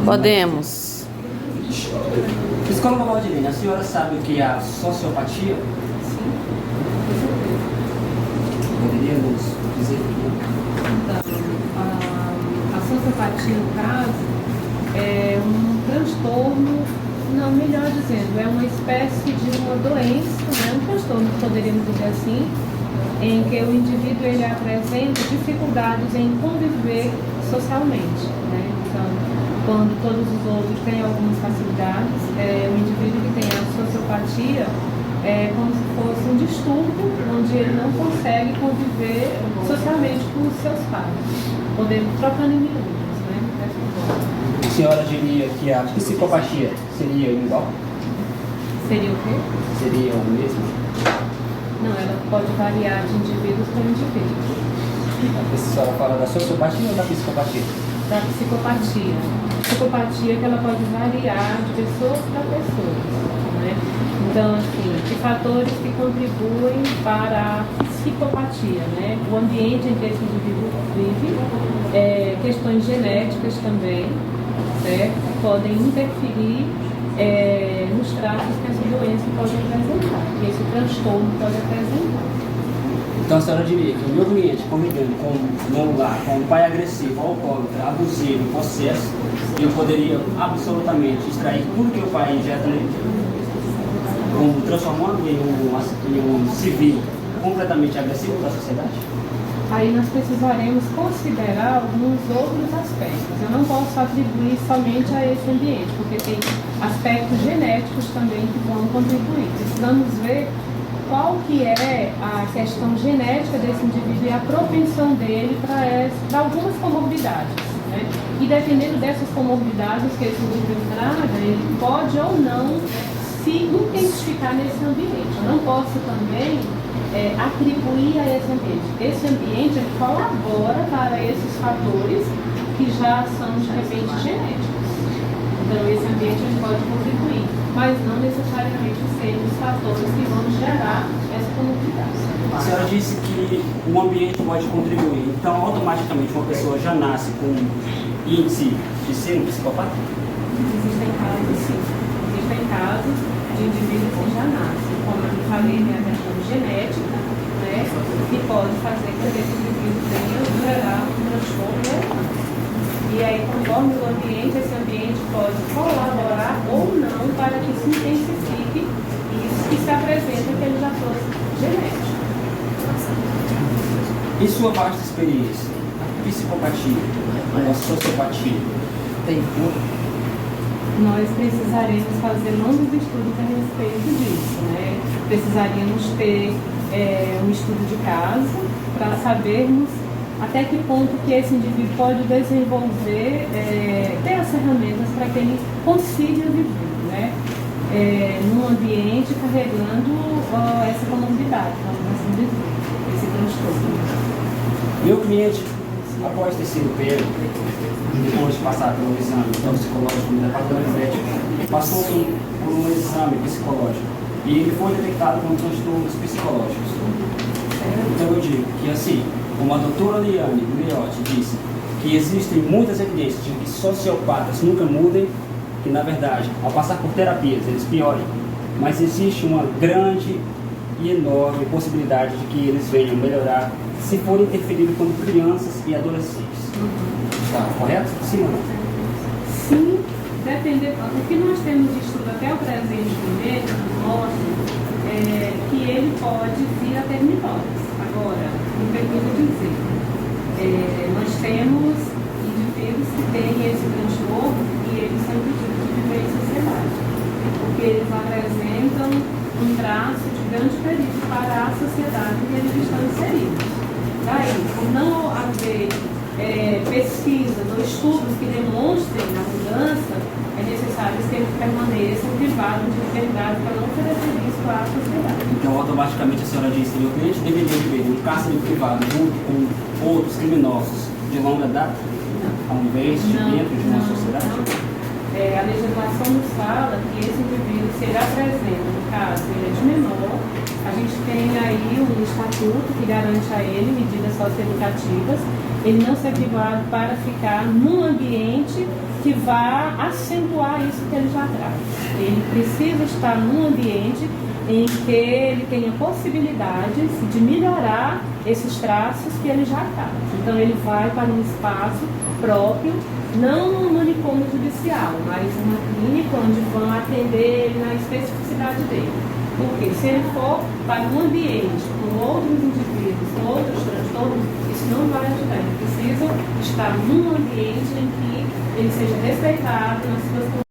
Podemos. Psicóloga Valdilene, a senhora sabe o que é a sociopatia? Sim. Poderia nos dizer? Então, a sociopatia, no caso, é um transtorno, não, melhor dizendo, é uma espécie de uma doença, né? Um transtorno, poderíamos dizer assim, em que o indivíduo ele apresenta dificuldades em conviver socialmente, né? Então, quando todos os outros têm algumas facilidades, o indivíduo que tem a sociopatia é como se fosse um distúrbio onde ele não consegue conviver socialmente com os seus pares, podendo trocando em miúdos, né? A senhora diria que a psicopatia seria igual? Seria o quê? Seria o mesmo? Não, ela pode variar de indivíduos para indivíduos. A senhora fala da sociopatia ou da psicopatia? Da psicopatia. Psicopatia que ela pode variar de pessoa para pessoa, né? Então, assim, que fatores que contribuem para a psicopatia, né? O ambiente em que esse indivíduo vive, questões genéticas também, certo? Podem interferir nos traços que essa doença pode apresentar, que esse transtorno pode apresentar. Então a senhora diria que o meu cliente convivendo no lar com um pai agressivo, alcoólatra, abusivo, possesso, eu poderia absolutamente extrair tudo que o pai injeta nele, como transformando em um civil completamente agressivo da sociedade? Aí nós precisaremos considerar alguns outros aspectos. Eu não posso atribuir somente a esse ambiente, porque tem aspectos genéticos também que vão contribuir. Precisamos ver qual que é a questão genética desse indivíduo e a propensão dele para algumas comorbidades, né? E dependendo dessas comorbidades que esse indivíduo traga, ele pode ou não se intensificar nesse ambiente. Eu não posso também atribuir a esse ambiente. Esse ambiente ele colabora para esses fatores que já são de repente genéticos. Então esse ambiente ele pode contribuir, mas não necessariamente ser os fatores que vão gerar essa comorbidade. A senhora disse que o ambiente pode contribuir, então automaticamente uma pessoa já nasce com índice de ser um psicopata? Existem casos, sim. Existem casos de indivíduos que já nascem, como eu falei, né, a questão genética, né, que pode fazer com que esse indivíduo tenha gerar um transtorno. E aí, conforme o ambiente, esse ambiente pode colaborar ou não para que se intensifique isso que se apresenta que ele já fosse genético. Em sua vasta experiência, a psicopatia, a sociopatia, tem cura? Nós precisaremos fazer longos estudos a respeito disso, né? Precisaríamos ter um estudo de caso para sabermos até que ponto que esse indivíduo pode desenvolver, ter as ferramentas para que ele consiga viver, né? Num ambiente carregando essa comorbidade, assim dizer, esse transtorno. Meu cliente, após ter sido pego, depois de passar pelo exame psicológico no departamento médico, passou por um exame psicológico e ele foi detectado com transtornos psicológicos. Então eu digo que assim, como a doutora Liane Liotti disse, que existem muitas evidências de que sociopatas nunca mudem, que na verdade, ao passar por terapias, eles piorem, mas existe uma grande e enorme possibilidade de que eles venham melhorar se forem interferidos quando crianças e adolescentes. Está correto? Sim ou não? Sim, depender. O que nós temos de estudo até o presente primeiro mostra que ele pode vir a ter mitoses. Agora, me permito dizer, nós temos indivíduos que têm esse transtorno e eles são impedidos de viver em sociedade, porque eles apresentam um traço de grande perigo para a sociedade em que eles estão inseridos. Daí, por não haver pesquisas ou estudos que demonstrem a mudança, é necessário que eles permaneçam privados de liberdade para não oferecer risco à sociedade. Então, automaticamente, a senhora disse que o cliente deveria viver em um cárcere privado junto com outros criminosos de longa data, ao invés de dentro de uma sociedade? A legislação nos fala que esse indivíduo, se ele apresenta, no caso, ele é de menor, a gente tem aí um estatuto que garante a ele medidas socioeducativas ele não ser privado para ficar num ambiente que vá acentuar isso que ele já traz. Ele precisa estar num ambiente em que ele tenha possibilidades de melhorar esses traços que ele já traz. Então ele vai para um espaço próprio, não no manicômio judicial, mas uma clínica onde vão atender ele na especificidade dele. Porque se ele for para um ambiente com outros indivíduos, com outros transtornos, isso não vai ajudar. Ele precisa estar num ambiente em que ele seja respeitado nas suas